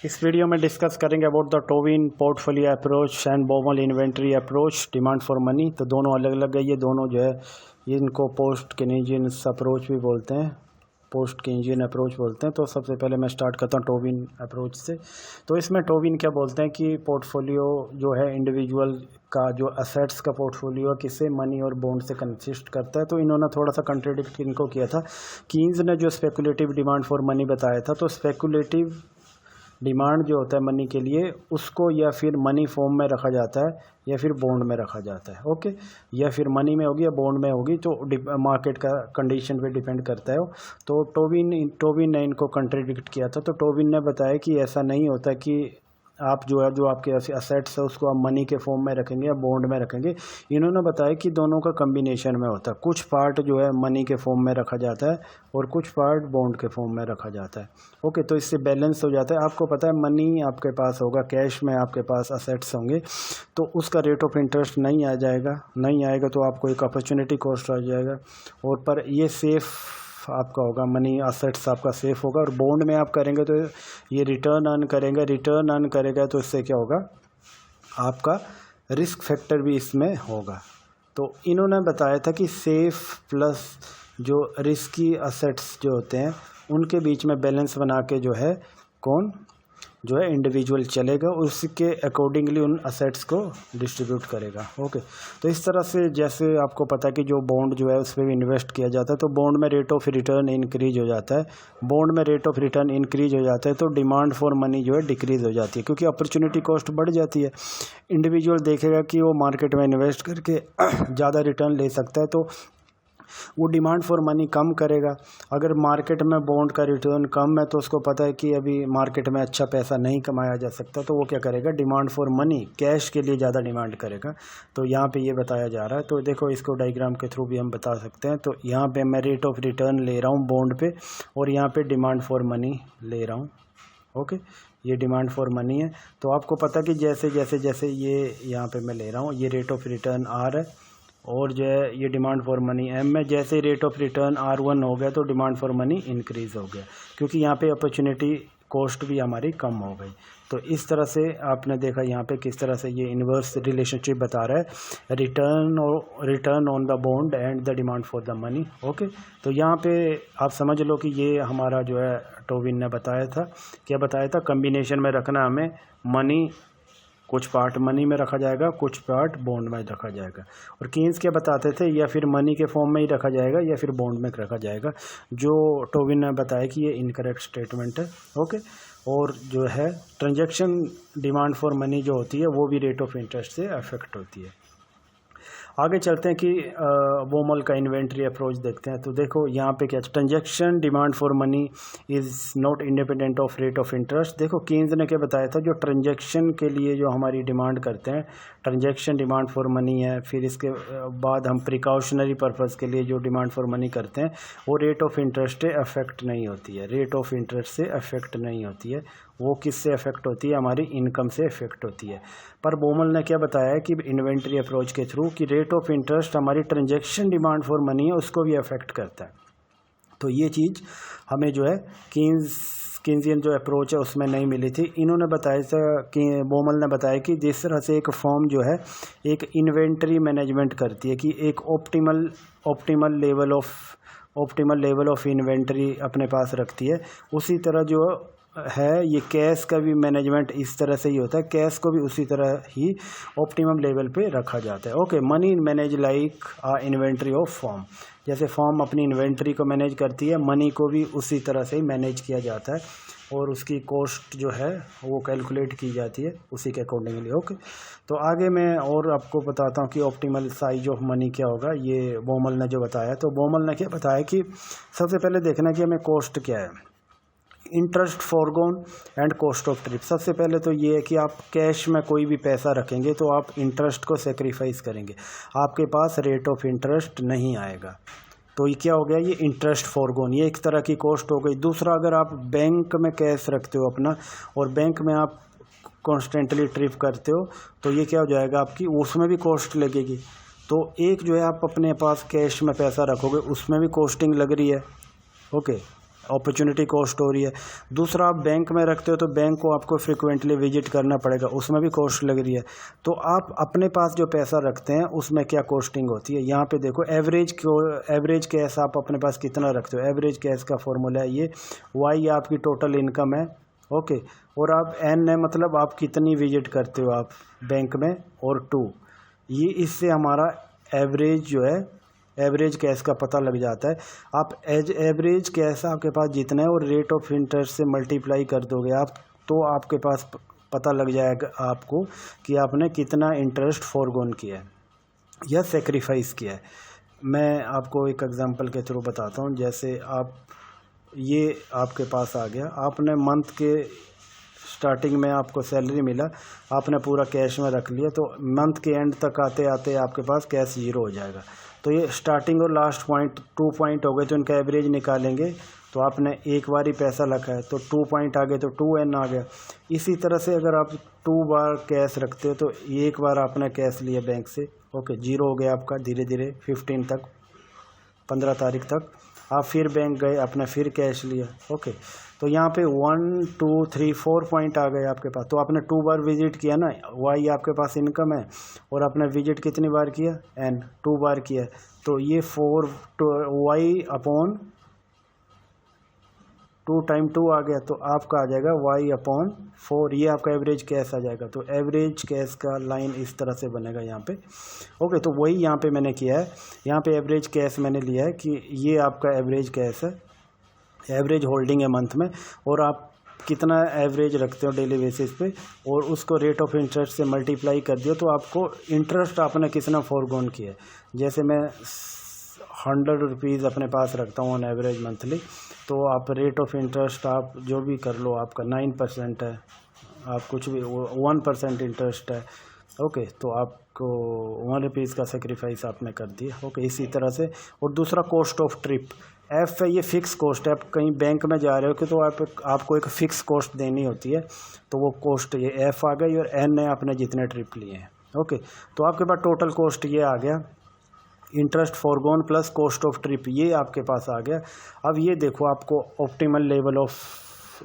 इस वीडियो में डिस्कस करेंगे about the Tobin portfolio approach and Baumol inventory approach demand for money. तो दोनों अलग अलग है, ये दोनों जो है इनको पोस्ट केनेजियन अप्रोच भी बोलते हैं, पोस्ट केनेजियन अप्रोच बोलते हैं। तो सबसे पहले मैं स्टार्ट करता हूँ टोविन अप्रोच से। तो इसमें टोविन क्या बोलते हैं कि पोर्टफोलियो जो है इंडिविजुअल का जो असेट्स का पोर्टफोलियो किसे मनी और बॉन्ड से कंसिस्ट करता है। तो इन्होंने थोड़ा सा कंट्राडिक्ट इनको किया था। कीन्स ने जो स्पेकुलेटिव डिमांड फॉर मनी बताया था, तो स्पेकुलेटिव डिमांड जो होता है मनी के लिए उसको या फिर मनी फॉर्म में रखा जाता है या फिर बॉन्ड में रखा जाता है। ओके, या फिर मनी में होगी या बॉन्ड में होगी, तो मार्केट का कंडीशन पे डिपेंड करता है वो। तो टोविन ने इनको कंट्राडिक्ट किया था। तो टोविन ने बताया कि ऐसा नहीं होता कि आप जो आपके असेट्स है उसको आप मनी के फॉर्म में रखेंगे या बॉन्ड में रखेंगे। इन्होंने बताया कि दोनों का कम्बिनेशन में होता है। कुछ पार्ट जो है मनी के फॉर्म में रखा जाता है और कुछ पार्ट बॉन्ड के फॉर्म में रखा जाता है। ओके, तो इससे बैलेंस हो जाता है। आपको पता है मनी आपके पास होगा, कैश में आपके पास असेट्स होंगे, तो उसका रेट ऑफ इंटरेस्ट नहीं आएगा तो आपको एक अपॉर्चुनिटी कॉस्ट आ जाएगा। और पर ये सेफ़ आपका होगा, मनी असेट्स आपका सेफ होगा। और बॉन्ड में आप करेंगे तो ये रिटर्न अर्न करेगा, तो इससे क्या होगा, आपका रिस्क फैक्टर भी इसमें होगा। तो इन्होंने बताया था कि सेफ प्लस जो रिस्की असेट्स जो होते हैं उनके बीच में बैलेंस बना के जो है इंडिविजुअल चलेगा, उसके अकॉर्डिंगली उन असेट्स को डिस्ट्रीब्यूट करेगा। ओके, तो इस तरह से जैसे आपको पता है कि जो बॉन्ड जो है उस पर भी इन्वेस्ट किया जाता है, तो बॉन्ड में रेट ऑफ रिटर्न इंक्रीज हो जाता है। बॉन्ड में रेट ऑफ रिटर्न इंक्रीज हो जाता है तो डिमांड फॉर मनी जो है डिक्रीज हो जाती है, क्योंकि अपॉर्चुनिटी कॉस्ट बढ़ जाती है। इंडिविजुअल देखेगा कि वो मार्केट में इन्वेस्ट करके ज़्यादा रिटर्न ले सकता है, तो वो डिमांड फॉर मनी कम करेगा। अगर मार्केट में बॉन्ड का रिटर्न कम है तो उसको पता है कि अभी मार्केट में अच्छा पैसा नहीं कमाया जा सकता, तो वो क्या करेगा, डिमांड फॉर मनी कैश के लिए ज़्यादा डिमांड करेगा। तो यहाँ पे ये बताया जा रहा है। तो देखो, इसको डायग्राम के थ्रू भी हम बता सकते हैं। तो यहाँ पे मैं रेट ऑफ रिटर्न ले रहा हूँ बॉन्ड पे और यहाँ पे डिमांड फॉर मनी ले रहा हूँ। ओके, ये डिमांड फॉर मनी है। तो आपको पता कि जैसे ये यहाँ पे मैं ले रहा हूँ, ये रेट ऑफ रिटर्न आर है और जो है ये डिमांड फॉर मनी एम में। जैसे रेट ऑफ रिटर्न R1 हो गया तो डिमांड फॉर मनी इंक्रीज़ हो गया, क्योंकि यहाँ पे अपॉर्चुनिटी कॉस्ट भी हमारी कम हो गई। तो इस तरह से आपने देखा यहाँ पे किस तरह से ये इन्वर्स रिलेशनशिप बता रहा है, return on the bond and the demand for the money. Okay, तो यहाँ पे आप समझ लो कि ये हमारा जो है टोविन ने बताया था, क्या बताया था, कम्बिनेशन में रखना हमें मनी, कुछ पार्ट मनी में रखा जाएगा, कुछ पार्ट बॉन्ड में रखा जाएगा। और कीन्स क्या बताते थे, या फिर मनी के फॉर्म में ही रखा जाएगा या फिर बॉन्ड में रखा जाएगा। जो टोविन ने बताया कि ये इनकरेक्ट स्टेटमेंट है। ओके, और जो है ट्रांजैक्शन डिमांड फॉर मनी जो होती है वो भी रेट ऑफ इंटरेस्ट से अफेक्ट होती है। आगे चलते हैं कि बोमल का इन्वेंट्री अप्रोच देखते हैं। तो देखो यहाँ पे क्या, transaction demand for money is not independent of rate of interest. देखो कीन्स ने क्या बताया था, जो ट्रांजैक्शन के लिए जो हमारी डिमांड करते हैं, ट्रांजैक्शन डिमांड फॉर मनी है, फिर इसके बाद हम प्रिकॉशनरी पर्पज़ के लिए जो डिमांड फॉर मनी करते हैं वो रेट ऑफ इंटरेस्ट से अफेक्ट नहीं होती है, रेट ऑफ इंटरेस्ट से अफेक्ट नहीं होती है। वो किससे अफेक्ट होती है, हमारी इनकम से अफेक्ट होती है। पर बोमल ने क्या बताया है कि इन्वेंट्री अप्रोच के थ्रू कि रेट ऑफ इंटरेस्ट हमारी ट्रांजैक्शन डिमांड फॉर मनी है उसको भी अफेक्ट करता है। तो ये चीज़ हमें जो है कीन्सियन जो अप्रोच है उसमें नहीं मिली थी। इन्होंने बताया था कि बोमल ने बताया कि जिस तरह से एक फर्म जो है एक इन्वेंट्री मैनेजमेंट करती है कि एक ऑप्टिमल लेवल ऑफ इन्वेंट्री अपने पास रखती है, उसी तरह जो है ये कैश का भी मैनेजमेंट इस तरह से ही होता है। कैश को भी उसी तरह ही ऑप्टिमम लेवल पे रखा जाता है। Okay, money manage like inventory of firm. जैसे फर्म अपनी इन्वेंट्री को मैनेज करती है, मनी को भी उसी तरह से ही मैनेज किया जाता है और उसकी कॉस्ट जो है वो कैलकुलेट की जाती है उसी के अकॉर्डिंगली। ओके, तो आगे मैं और आपको बताता हूँ कि ऑप्टिमल साइज ऑफ मनी क्या होगा, ये बोमल ने जो बताया। तो बोमल ने क्या बताया कि सबसे पहले देखना कि हमें कॉस्ट क्या है, interest foregone and cost of trip. सबसे पहले तो ये है कि आप कैश में कोई भी पैसा रखेंगे तो आप इंटरेस्ट को सेक्रीफाइस करेंगे, आपके पास रेट ऑफ इंटरेस्ट नहीं आएगा। तो ये क्या हो गया, ये इंटरेस्ट फॉरगोन, ये एक तरह की कॉस्ट हो गई। दूसरा, अगर आप बैंक में कैश रखते हो अपना और बैंक में आप कॉन्स्टेंटली ट्रिप करते हो तो ये क्या हो जाएगा, आपकी उसमें भी कॉस्ट लगेगी। तो एक जो है आप अपने पास कैश में पैसा रखोगे उसमें भी कॉस्टिंग लग रही है। ओके, अपॉर्चुनिटी कॉस्ट हो रही है। दूसरा, आप बैंक में रखते हो तो बैंक को आपको फ्रिक्वेंटली विजिट करना पड़ेगा, उसमें भी कॉस्ट लग रही है। तो आप अपने पास जो पैसा रखते हैं उसमें क्या कॉस्टिंग होती है, यहाँ पे देखो एवरेज कैश आप अपने पास कितना रखते हो। एवरेज कैश का फॉर्मूला है ये, वाई आपकी टोटल इनकम है, ओके, और आप एन है मतलब आप कितनी विजिट करते हो आप बैंक में, और 2, ये इससे हमारा एवरेज जो है एवरेज कैश का पता लग जाता है। आप एवरेज कैश आपके पास जितना है और रेट ऑफ इंटरेस्ट से मल्टीप्लाई कर दोगे आप, तो आपके पास पता लग जाएगा आपको कि आपने कितना इंटरेस्ट फॉरगोन किया है या सेक्रीफाइस किया है। मैं आपको एक एग्जांपल के थ्रू बताता हूँ। जैसे आप ये आपके पास आ गया, आपने मंथ के स्टार्टिंग में आपको सैलरी मिला, आपने पूरा कैश में रख लिया, तो मंथ के एंड तक आते आते आपके पास कैश 0 हो जाएगा। तो ये स्टार्टिंग और लास्ट पॉइंट 2 पॉइंट हो गए, तो इनका एवरेज निकालेंगे। तो आपने एक बार ही पैसा रखा है तो 2 पॉइंट आ गए, तो 2n आ गया। इसी तरह से अगर आप 2 बार कैश रखते हो तो एक बार आपने कैश लिया बैंक से, ओके, 0 हो गया आपका। धीरे धीरे 15 तक, 15 तारीख तक आप फिर बैंक गए, आपने फिर कैश लिया, ओके। तो यहाँ पे 1 2 3 4 पॉइंट आ गए आपके पास। तो आपने 2 बार विजिट किया ना, वाई आपके पास इनकम है, और आपने विजिट कितनी बार किया, एन, 2 बार किया। तो ये 4 वाई अपॉन 2 टाइम 2 आ गया, तो आपका आ जाएगा वाई अपॉन 4, ये आपका एवरेज कैश आ जाएगा। तो एवरेज कैश का लाइन इस तरह से बनेगा यहाँ पे, ओके। तो वही यहाँ पे मैंने किया है, यहाँ पे एवरेज कैश मैंने लिया है कि ये आपका एवरेज कैश है, एवरेज होल्डिंग है मंथ में, और आप कितना एवरेज रखते हो डेली बेसिस पे, और उसको रेट ऑफ इंटरेस्ट से मल्टीप्लाई कर दिया, तो आपको इंटरेस्ट आपने कितना फॉरगोन किया है। जैसे मैं 100 रुपीज़ अपने पास रखता हूँ ऑन एवरेज मंथली, तो आप रेट ऑफ इंटरेस्ट आप जो भी कर लो, आपका 9% है, आप कुछ भी 1% इंटरेस्ट है, ओके। तो आपको 1 रुपीज़ का सेक्रीफाइस आपने कर दिया, ओके, इसी तरह से। और दूसरा, कॉस्ट ऑफ ट्रिप, एफ है, ये फिक्स कॉस्ट है। आप कहीं बैंक में जा रहे हो कि तो आपको एक फ़िक्स कॉस्ट देनी होती है, तो वो कॉस्ट ये एफ आ गई, और एन है आपने जितने ट्रिप लिए हैं, ओके। तो आपके पास टोटल कॉस्ट ये आ गया, interest forgone plus cost of trip, ये आपके पास आ गया। अब ये देखो, आपको ऑप्टिमल लेवल ऑफ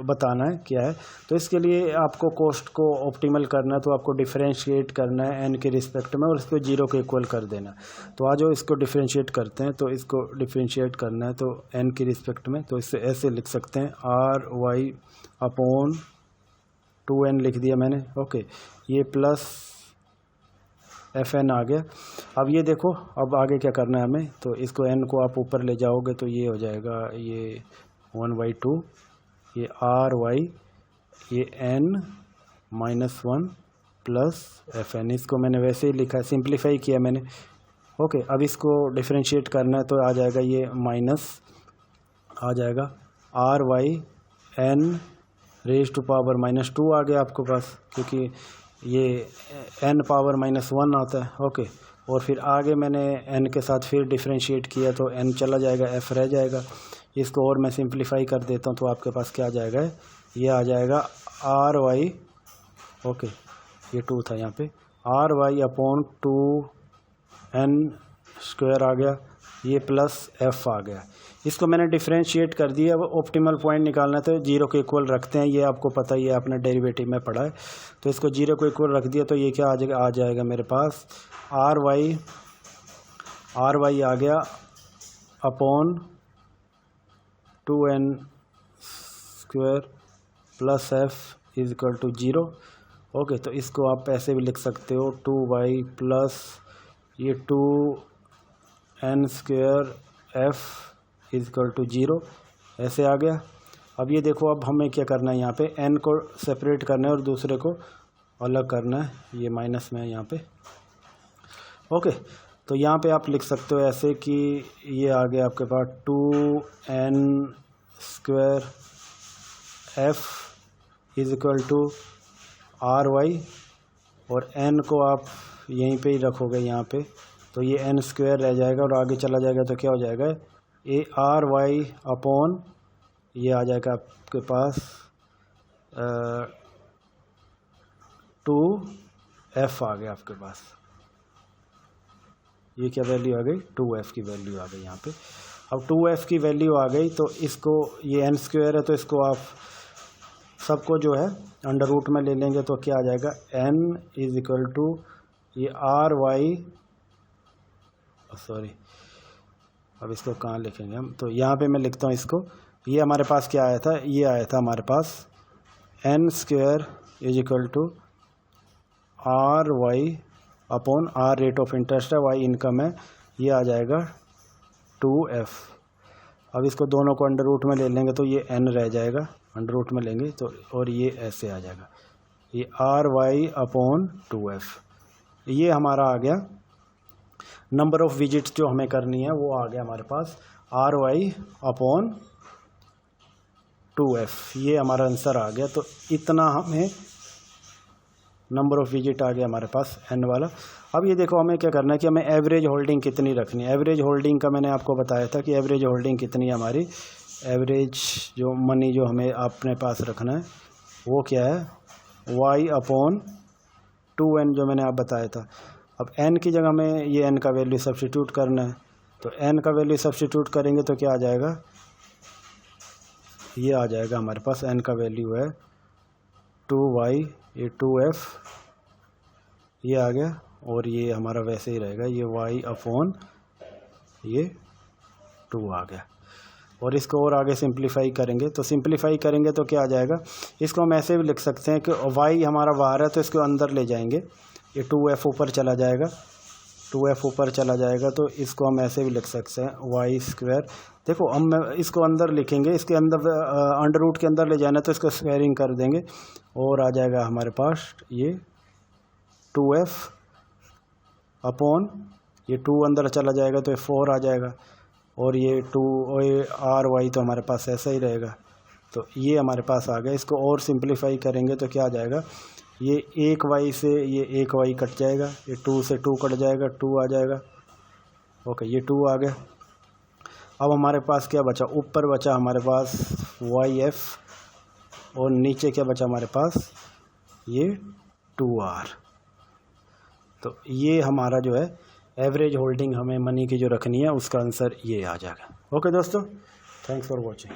बताना है क्या है। तो इसके लिए आपको कॉस्ट को ऑप्टिमल करना है, तो आपको डिफरेंशिएट करना है एन के रिस्पेक्ट में, और इसको 0 के इक्वल कर देना। तो आज इसको डिफरेंशिएट करते हैं, तो इसको डिफरेंशिएट करना है तो एन के रिस्पेक्ट में, तो इससे ऐसे लिख सकते हैं, आर वाई अपॉन 2n लिख दिया मैंने, ओके। ये प्लस एफ एन आ गया। अब ये देखो, अब आगे क्या करना है हमें, तो इसको एन को आप ऊपर ले जाओगे तो ये हो जाएगा, ये 1/2, ये आर वाई, ये n -1 प्लस एफ एन। इसको मैंने वैसे ही लिखा है, सिंप्लीफाई किया मैंने, ओके। अब इसको डिफरेंशिएट करना है, तो आ जाएगा ये माइनस आ जाएगा, R Y n raise to power -2 आ गया आपके पास, क्योंकि ये n पावर -1 आता है, ओके। और फिर आगे मैंने n के साथ फिर डिफरेंशिएट किया, तो n चला जाएगा, f रह जाएगा। इसको और मैं सिंप्लीफाई कर देता हूँ, तो आपके पास क्या आ जाएगा, ये आ जाएगा आर वाई, ओके, ये 2 था यहाँ पे, आर वाई अपॉन 2n² आ गया, ये प्लस f आ गया। इसको मैंने डिफरेंशिएट कर दिया। अब ऑप्टिमल पॉइंट निकालना है तो 0 के इक्वल रखते हैं, ये आपको पता ही है, आपने डेरिवेटिव में पढ़ा है। तो इसको 0 को इक्वल रख दिया, तो ये क्या आ जाएगा मेरे पास, आर वाई आ गया upon 2n² plus f is equal to 0, okay. तो इसको आप ऐसे भी लिख सकते हो, 2y प्लस ये 2n² f is equal to 0, ऐसे आ गया। अब ये देखो, अब हमें क्या करना है, यहाँ पे n को सेपरेट करना है और दूसरे को अलग करना है, ये माइनस में है यहाँ पे, ओके। तो यहाँ पे आप लिख सकते हो ऐसे कि ये आ गया आपके पास 2n² f is equal to R Y, और n को आप यहीं पे ही रखोगे यहाँ पे, तो ये n² रह जाएगा, और आगे चला जाएगा तो क्या हो जाएगा, ए आर वाई अपॉन, ये आ जाएगा आपके पास 2f आ गया आपके पास, ये क्या वैल्यू आ गई, 2f की वैल्यू आ गई यहाँ पे। अब 2f की वैल्यू आ गई तो इसको, ये n स्क्वायर है तो इसको आप सबको जो है अंडर रूट में ले लेंगे तो क्या आ जाएगा, n इज इक्वल टू ये आर वाई, सॉरी अब इसको कहाँ लिखेंगे हम, तो यहाँ पे मैं लिखता हूँ इसको। ये हमारे पास क्या आया था, ये आया था हमारे पास n square is equal to R Y upon R rate of interest है, वाई इनकम है, ये आ जाएगा 2f। अब इसको दोनों को अंडर रूट में ले लेंगे तो ये n रह जाएगा, अंडर रूट में लेंगे तो, और ये ऐसे आ जाएगा, ये आर वाई अपॉन 2f। ये हमारा आ गया नंबर ऑफ विजिट्स जो हमें करनी है, वो आ गया हमारे पास आर वाई अपॉन 2f। ये हमारा आंसर आ गया। तो इतना हमें नंबर ऑफ विजिट आ गया हमारे पास n वाला। अब ये देखो हमें क्या करना है कि हमें एवरेज होल्डिंग कितनी रखनी है। एवरेज होल्डिंग का मैंने आपको बताया था कि एवरेज होल्डिंग कितनी है हमारी, एवरेज जो मनी जो हमें अपने पास रखना है वो क्या है, y अपॉन 2n जो मैंने आप बताया था। अब n की जगह में ये n का वैल्यू सब्स्टिट्यूट करना है, तो n का वैल्यू सब्स्टिट्यूट करेंगे तो क्या आ जाएगा, ये आ जाएगा हमारे पास n का वैल्यू है 2y, ये 2f ये आ गया, और ये हमारा वैसे ही रहेगा, ये y अपॉन ये 2 आ गया। और इसको और आगे सिंप्लीफाई करेंगे, तो सिंप्लीफाई करेंगे तो क्या आ जाएगा, इसको हम ऐसे भी लिख सकते हैं कि y हमारा बाहर है तो इसको अंदर ले जाएंगे, ये 2f ऊपर चला जाएगा, 2f ऊपर चला जाएगा, तो इसको हम ऐसे भी लिख सकते हैं वाई स्क्वायर। देखो हम इसको अंदर लिखेंगे, इसके अंदर अंडर रूट के अंदर ले जाना तो इसको स्क्वायरिंग कर देंगे और आ जाएगा हमारे पास ये 2f अपॉन ये 2 अंदर चला जाएगा तो ये 4 आ जाएगा, और ये 2 और ये आर वाई तो हमारे पास ऐसा ही रहेगा। तो ये हमारे पास आ गया। इसको और सिंप्लीफाई करेंगे तो क्या आ जाएगा, ये 1y से ये 1y कट जाएगा, ये 2 से 2 कट जाएगा, 2 आ जाएगा। ओके, ये 2 आ गया। अब हमारे पास क्या बचा, ऊपर बचा हमारे पास yf, और नीचे क्या बचा हमारे पास, ये 2r। तो ये हमारा जो है एवरेज होल्डिंग हमें मनी की जो रखनी है उसका आंसर ये आ जाएगा। ओके दोस्तों, थैंक्स फॉर वॉचिंग।